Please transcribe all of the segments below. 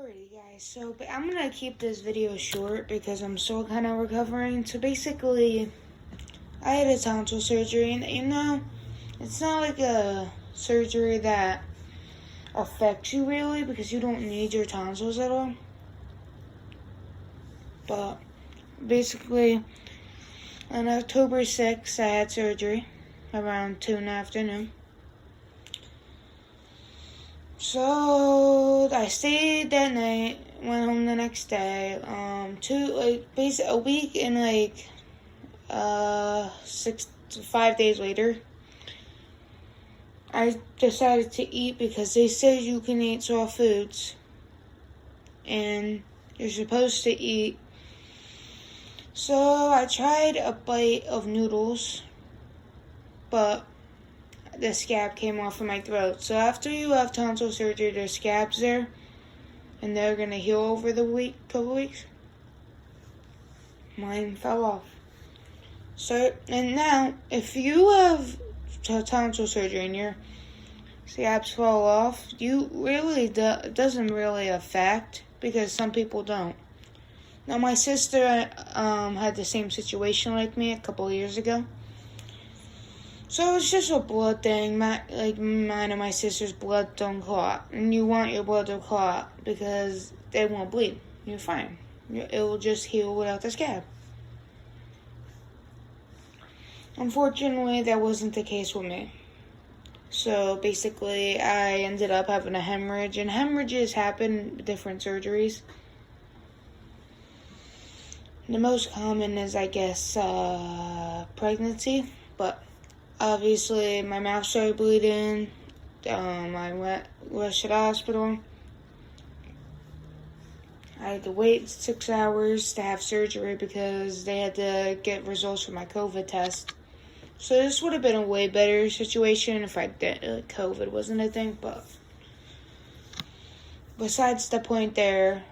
Alrighty guys, so I'm gonna keep this video short because I'm still kind of recovering. So basically, I had a tonsil surgery, and it's not like a surgery that affects you really because you don't need your tonsils at all. But basically, on October 6th, I had surgery around 2 in the afternoon. So I stayed that night, went home the next day. Basically a week and 5 days later, I decided to eat because they said you can eat soft foods and you're supposed to eat. So I tried a bite of noodles, but the scab came off of my throat. So after you have tonsil surgery, there's scabs there, and they're gonna heal over the couple weeks. Mine fell off. So, and now, if you have tonsil surgery and your scabs fall off, you really it doesn't really affect because some people don't. Now, my sister had the same situation like me a couple years ago. So it's just a blood thing. Mine and my sister's blood don't clot. And you want your blood to clot because they won't bleed. You're fine. It will just heal without the scab. Unfortunately, that wasn't the case with me. So basically, I ended up having a hemorrhage. And hemorrhages happen with different surgeries. The most common is, I guess, pregnancy. But obviously, my mouth started bleeding. I rushed to the hospital. I had to wait 6 hours to have surgery because they had to get results from my COVID test. So this would have been a way better situation if COVID wasn't a thing. But besides the point there,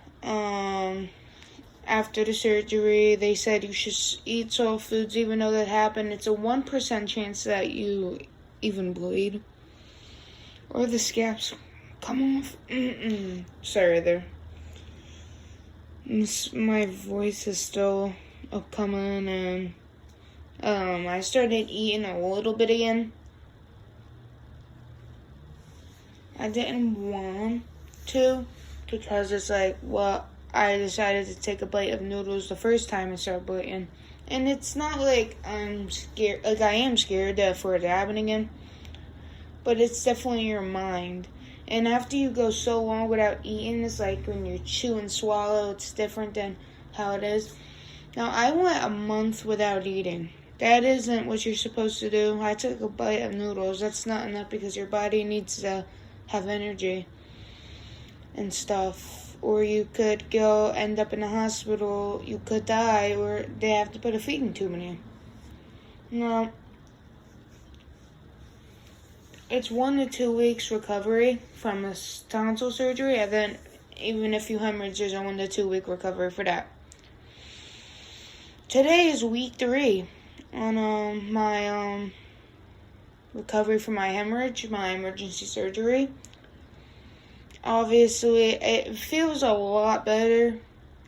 after the surgery, they said you should eat soft foods even though that happened. It's a 1% chance that you even bleed. Or the scabs come off. Sorry there. My voice is still upcoming, and I started eating a little bit again. I didn't want to because it's like, well, I decided to take a bite of noodles the first time and start bleeding. And it's not like I'm scared, like I am scared for it to happen again. But it's definitely your mind. And after you go so long without eating, it's like when you chew and swallow, it's different than how it is. Now, I went a month without eating. That isn't what you're supposed to do. I took a bite of noodles. That's not enough because your body needs to have energy and stuff. Or you could end up in the hospital, you could die, or they have to put a feeding tube in you. No. It's 1 to 2 weeks recovery from a tonsil surgery, and then even if you hemorrhage, there's a 1 to 2 week recovery for that. Today is week 3 on my recovery from my hemorrhage, my emergency surgery. Obviously, it feels a lot better.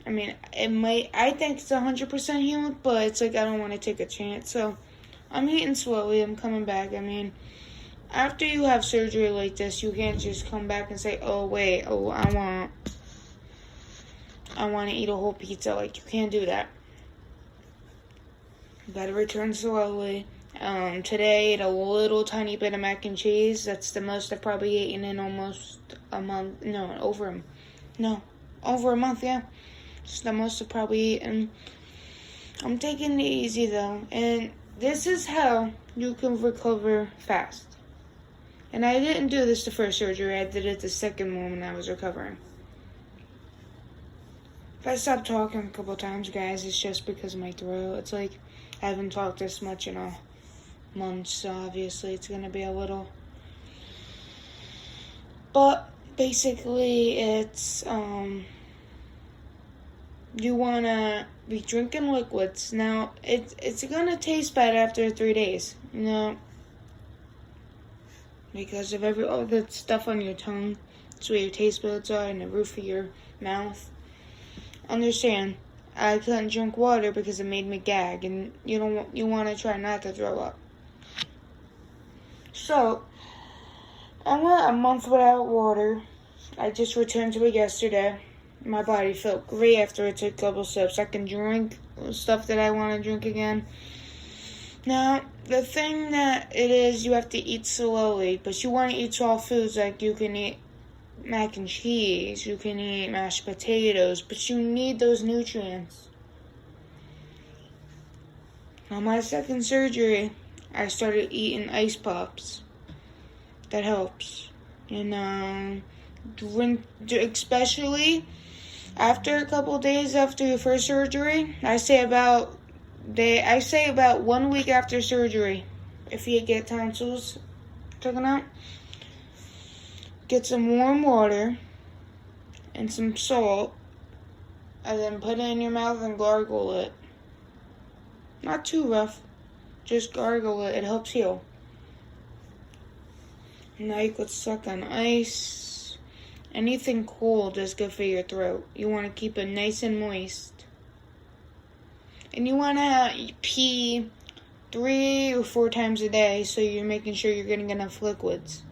I mean, I think it's 100% healed, but it's like I don't want to take a chance. So, I'm eating slowly. I'm coming back. I mean, after you have surgery like this, you can't just come back and say, I want to eat a whole pizza. Like, you can't do that. You gotta return slowly. Today, I ate a little tiny bit of mac and cheese. That's the most I've probably eaten in almost a month. No, over a month, yeah. It's the most I've probably eaten. I'm taking it easy, though. And this is how you can recover fast. And I didn't do this the first surgery. I did it the second one when I was recovering. If I stop talking a couple times, guys, it's just because of my throat. It's like I haven't talked this much in a month, so obviously it's gonna be a little. But basically, it's you wanna be drinking liquids. Now it's gonna taste bad after 3 days, because of all the stuff on your tongue. That's where your taste buds are, and the roof of your mouth. Understand, I couldn't drink water because it made me gag, and you want to try not to throw up. So, I went a month without water. I just returned to it yesterday. My body felt great after I took a couple sips. I can drink stuff that I want to drink again. Now, the thing that it is, you have to eat slowly, but you want to eat soft foods, like you can eat mac and cheese, you can eat mashed potatoes, but you need those nutrients. On my second surgery, I started eating ice pops. That helps. Drink, especially after a couple days after your first surgery. I say about 1 week after surgery, if you get tonsils taken out, get some warm water and some salt, and then put it in your mouth and gargle it. Not too rough, just gargle it. It helps heal. Now you could suck on ice. Anything cold is good for your throat. You want to keep it nice and moist. And you want to pee 3 or 4 times a day, so you're making sure you're getting enough liquids.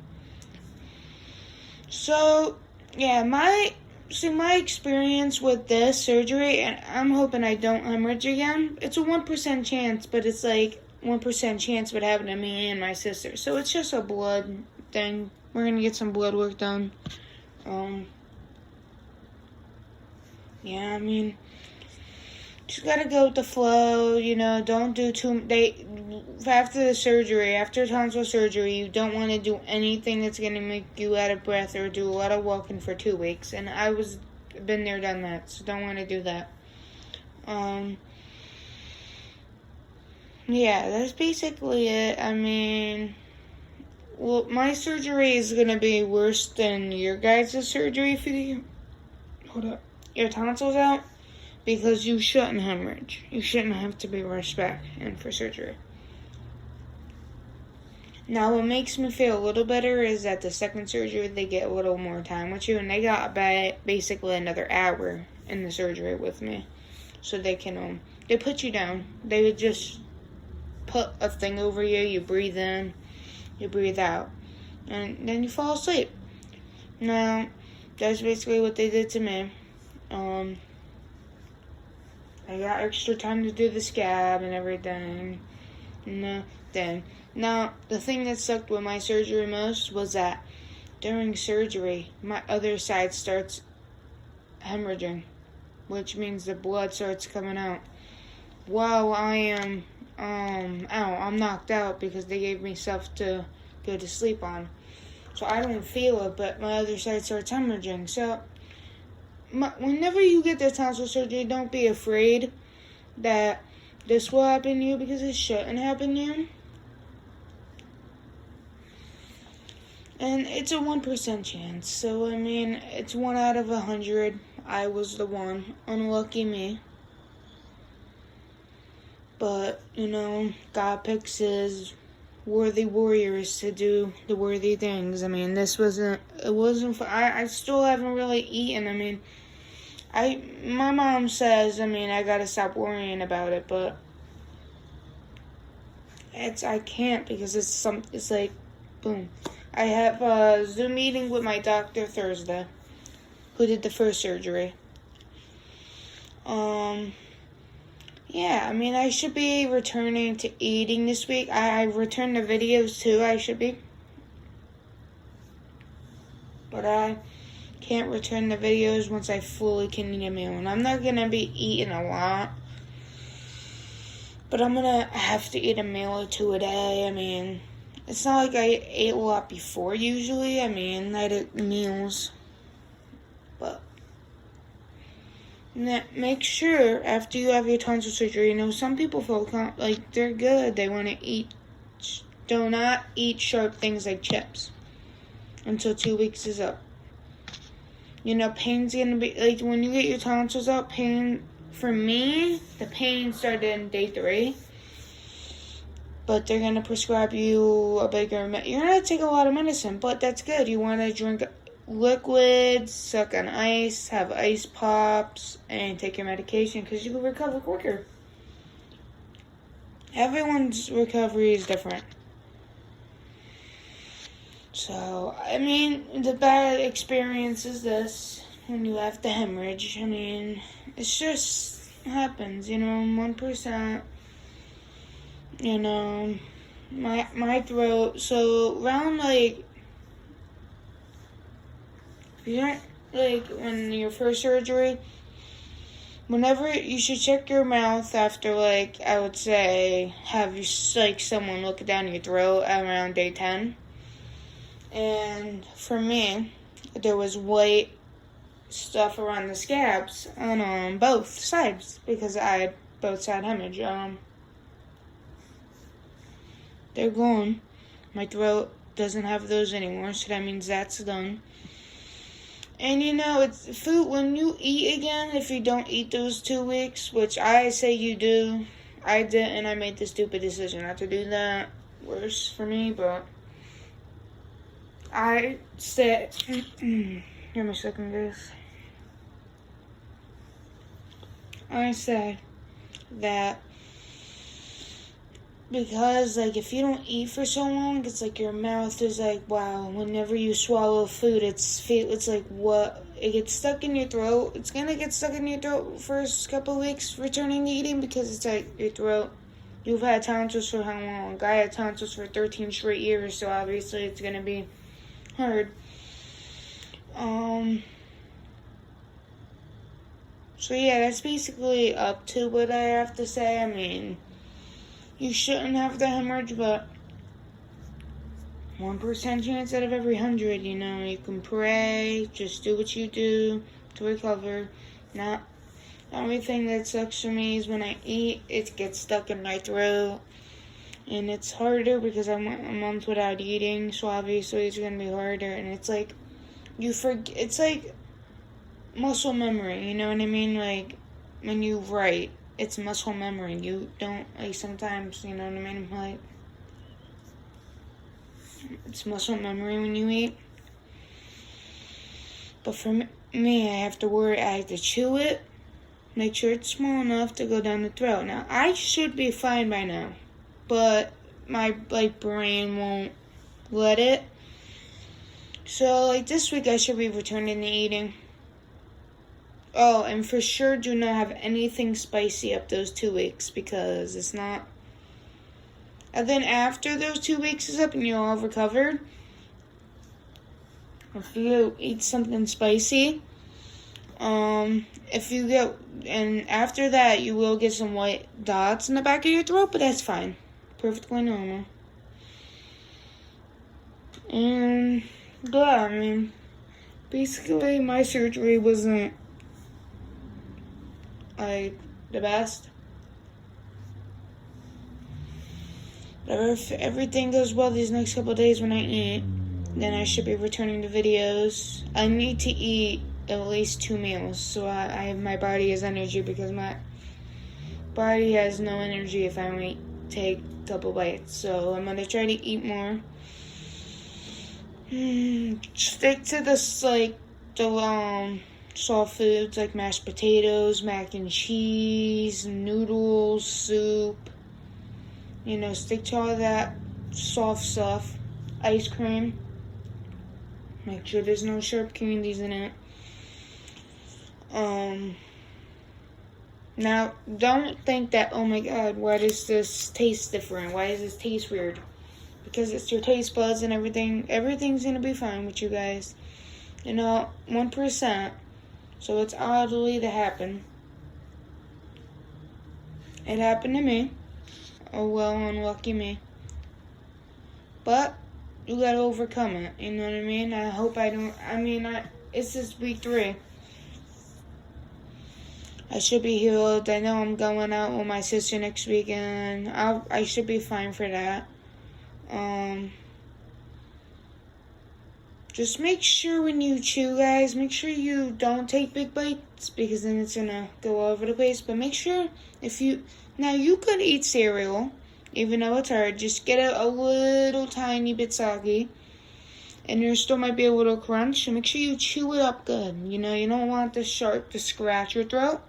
So, yeah, my experience with this surgery, and I'm hoping I don't hemorrhage again. It's a 1% chance, but it's like 1% chance of it happening to me and my sister. So it's just a blood thing. We're going to get some blood work done. Yeah, I mean, just gotta go with the flow, don't do after the surgery, after tonsil surgery, you don't want to do anything that's gonna make you out of breath or do a lot of walking for 2 weeks, and been there, done that, so don't want to do that. Yeah, that's basically it. I mean, well, my surgery is gonna be worse than your guys' surgery for your tonsils out, because you shouldn't hemorrhage. You shouldn't have to be rushed back in for surgery. Now, what makes me feel a little better is that the second surgery, they get a little more time with you, and they got basically another hour in the surgery with me, so they can they put you down. They would just put a thing over you. You breathe in, you breathe out, and then you fall asleep. Now, that's basically what they did to me. I got extra time to do the scab and everything. Now, the thing that sucked with my surgery most was that during surgery, my other side starts hemorrhaging, which means the blood starts coming out. While I am, I'm knocked out because they gave me stuff to go to sleep on. So I don't feel it, but my other side starts hemorrhaging. So, whenever you get the tonsil surgery, don't be afraid that this will happen to you, because it shouldn't happen to you. And it's a 1% chance. So, I mean, it's 1 out of 100. I was the one. Unlucky me. But, God picks his worthy warriors to do the worthy things. I mean, I still haven't really eaten. I mean, my mom says, I gotta stop worrying about it, but I can't, because it's like, boom. I have a Zoom meeting with my doctor Thursday, who did the first surgery. Yeah, I should be returning to eating this week. I returned the videos too, I should be. But I can't return the videos once I fully can eat a meal. And I'm not going to be eating a lot, but I'm going to have to eat a meal or 2 a day. It's not like I ate a lot before usually. I ate meals. But make sure after you have your tonsil surgery, some people feel like they're good. They want to eat. Do not eat sharp things like chips until 2 weeks is up. Pain's going to be, like, when you get your tonsils out, pain, for me, the pain started in day 3. But they're going to prescribe you a bigger, you're going to take a lot of medicine, but that's good. You want to drink liquids, suck on ice, have ice pops, and take your medication because you will recover quicker. Everyone's recovery is different. So, I mean, the bad experience is this, when you have the hemorrhage. I mean, it's just happens, 1%, my throat. So, around, like, if you don't, like, when your first surgery, whenever you should check your mouth after, like, I would say, have you, like, someone look down your throat around day 10. And for me, there was white stuff around the scabs on both sides because I had both side hemorrhage. They're gone. My throat doesn't have those anymore, so that means that's done. And it's food when you eat again. If you don't eat those 2 weeks, which I say you do, I didn't. I made the stupid decision not to do that. Worse for me, but. I said, give me a second, guys. I said that because, like, if you don't eat for so long, it's like your mouth is like, wow, whenever you swallow food, it's like, what? It gets stuck in your throat. It's going to get stuck in your throat first couple weeks returning to eating because it's like your throat. You've had tonsils for how long? I had tonsils for 13 straight years, so obviously it's going to be hard. So yeah, that's basically up to what I have to say. I mean, you shouldn't have the hemorrhage, but 1% chance out of every 100, you can pray, just do what you do to recover. Not the only thing that sucks for me is when I eat, it gets stuck in my throat. And it's harder because I'm a month without eating, so obviously it's going to be harder. And it's like, it's like muscle memory, you know what I mean? Like, when you write, it's muscle memory. You don't, like, sometimes, you know what I mean? Like, it's muscle memory when you eat. But for me, I have to chew it, make sure it's small enough to go down the throat. Now, I should be fine by now. But my, brain won't let it. So, this week I should be returning to eating. Oh, and for sure do not have anything spicy up those 2 weeks because it's not. And then after those 2 weeks is up and you're all recovered, if you eat something spicy, and after that you will get some white dots in the back of your throat, but that's fine. Perfectly normal. And yeah, I mean, basically my surgery wasn't like the best. But if everything goes well these next couple of days when I eat, then I should be returning to videos. I need to eat at least 2 meals so my body has energy because my body has no energy if I only take a couple bites. So I'm gonna try to eat more. Stick to this, like, the soft foods like mashed potatoes, mac and cheese, noodles, soup. Stick to all that soft stuff. Ice cream. Make sure there's no sharp candies in it. Now, don't think that, oh my god, why does this taste different? Why does this taste weird? Because it's your taste buds and everything. Everything's going to be fine with you guys. 1%. So it's oddly to happen. It happened to me. Oh, well, unlucky me. But you got to overcome it. You know what I mean? I hope I don't. It's just week 3. I should be healed. I know I'm going out with my sister next weekend. I should be fine for that. Just make sure when you chew, guys, make sure you don't take big bites because then it's gonna go all over the place. But make sure now you could eat cereal, even though it's hard. Just get it a little tiny bit soggy. and your still might be a little crunch, so make sure you chew it up good. You know, you don't want the sharp to scratch your throat.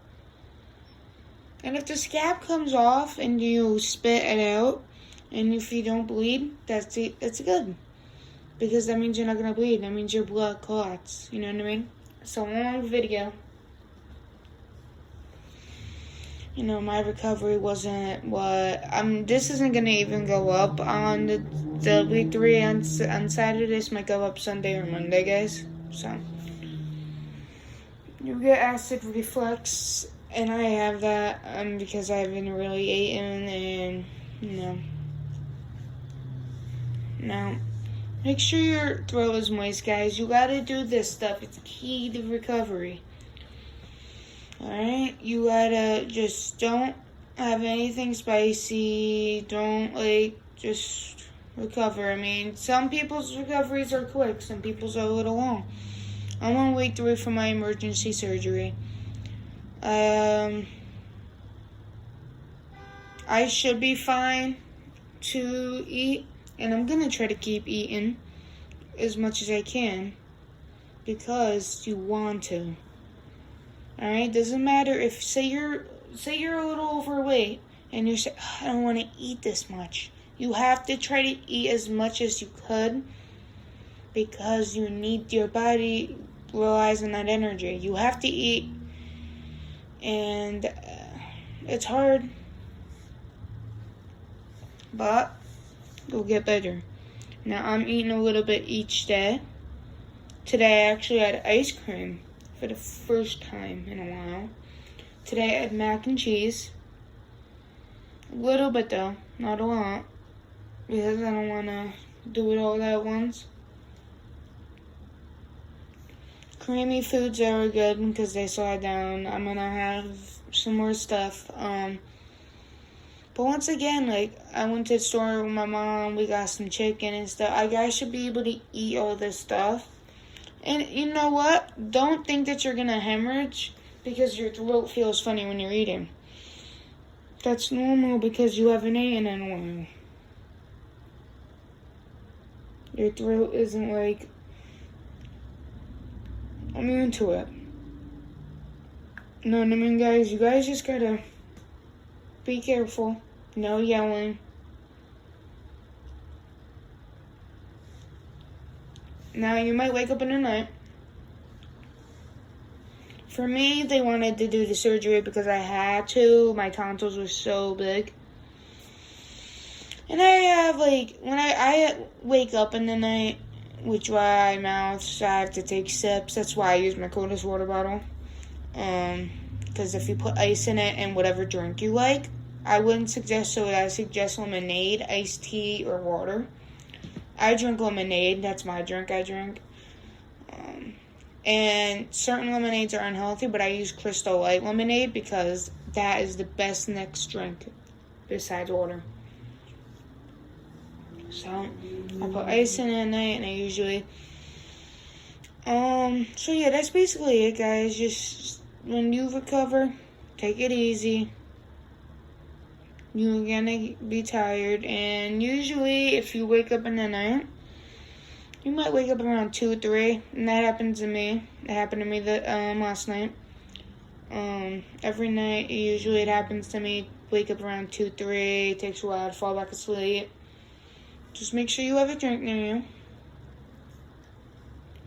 And if the scab comes off and you spit it out, and if you don't bleed, that's good. Because that means you're not going to bleed. That means your blood clots. You know what I mean? So, long video. You know, my recovery wasn't what... this isn't going to even go up on the week 3 on Saturday. This might go up Sunday or Monday, guys. So, you get acid reflux, and I have that because I haven't really eaten, and, you know. Now, make sure your throat is moist, guys. You gotta do this stuff. It's key to recovery. Alright? You gotta just don't have anything spicy. Don't, just recover. I mean, some people's recoveries are quick. Some people's are a little long. I'm on week 3 for my emergency surgery. I should be fine to eat. And I'm gonna try to keep eating as much as I can because you want to. Alright? Doesn't matter if say you're a little overweight and you're saying, I don't want to eat this much. You have to try to eat as much as you could because you need your body relies on that energy. You have to eat, and it's hard, but it'll get better. Now, I'm eating a little bit each day. Today, I actually had ice cream for the first time in a while. Today, I had mac and cheese. A little bit, though. Not a lot. Because I don't want to do it all at once. Creamy foods are good because they slow down. I'm going to have some more stuff. But once again, I went to the store with my mom. We got some chicken and stuff. I guys should be able to eat all this stuff. And you know what? Don't think that you're going to hemorrhage because your throat feels funny when you're eating. That's normal because you haven't eaten in a while. Your throat isn't immune to it. You know what I mean, guys? You guys just gotta be careful. No yelling. Now, you might wake up in the night. For me, they wanted to do the surgery because I had to. My tonsils were so big. And I have, when I wake up in the night with dry mouth, so I have to take sips. That's why I use my coldest water bottle. Because if you put ice in it and whatever drink you like, I wouldn't suggest soda. I suggest lemonade, iced tea, or water. I drink lemonade. That's my drink I drink. And certain lemonades are unhealthy, but I use Crystal Light lemonade because that is the best next drink besides water. So, I put ice in it at night, and I usually... So yeah, that's basically it, guys. Just, when you recover, take it easy. You're gonna be tired, and usually, if you wake up in the night, you might wake up around 2 or 3, and that happens to me. It happened to me last night. Every night, usually it happens to me. Wake up around 2, 3, it takes a while to fall back asleep. Just make sure you have a drink near you.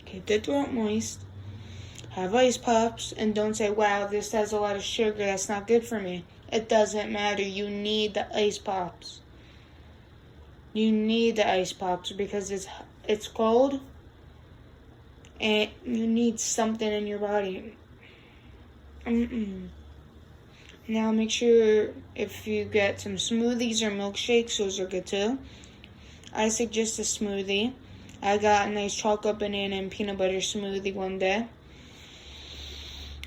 Keep the throat moist. Have ice pops, and don't say, wow, this has a lot of sugar, that's not good for me. It doesn't matter. You need the ice pops. You need the ice pops because it's cold, and you need something in your body. Now make sure if you get some smoothies or milkshakes, those are good too. I suggest a smoothie. I got a nice chocolate, banana, and peanut butter smoothie one day.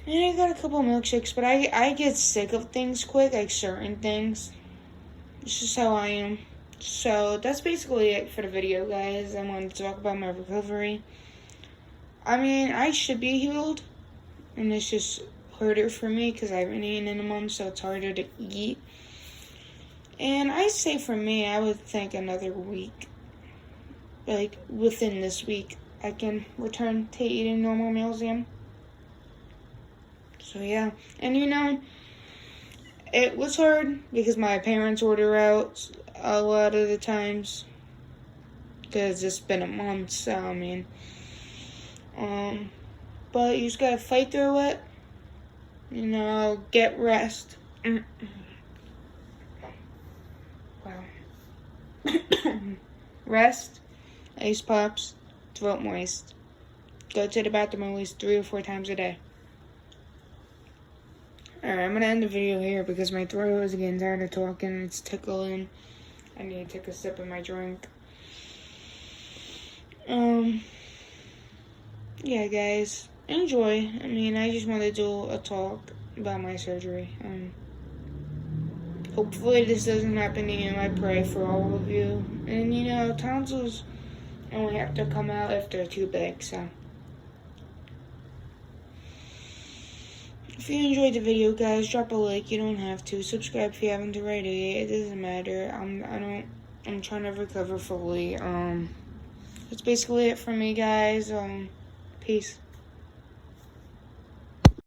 And I got a couple milkshakes, but I get sick of things quick, like certain things. It's just how I am. So, that's basically it for the video, guys. I wanted to talk about my recovery. I mean, I should be healed. And it's just harder for me because I haven't eaten in a month, so it's harder to eat. And I say for me, I would think another week. like within this week, I can return to eating normal meals again. So yeah, and it was hard because my parents order out a lot of the times because it's been a month. So I mean, but you just gotta fight through it. Get rest. Wow. Rest, ice pops, throat moist. Go to the bathroom at least 3 or 4 times a day. Alright, I'm gonna end the video here because my throat is getting tired of talking. It's tickling. I need to take a sip of my drink. Yeah, guys, enjoy. I mean, I just want to do a talk about my surgery. Hopefully this doesn't happen to you. I pray for all of you. And tonsils only have to come out if they're too big, so. If you enjoyed the video, guys, drop a like. You don't have to. Subscribe if you haven't already. It doesn't matter. I'm trying to recover fully. That's basically it for me, guys. Peace.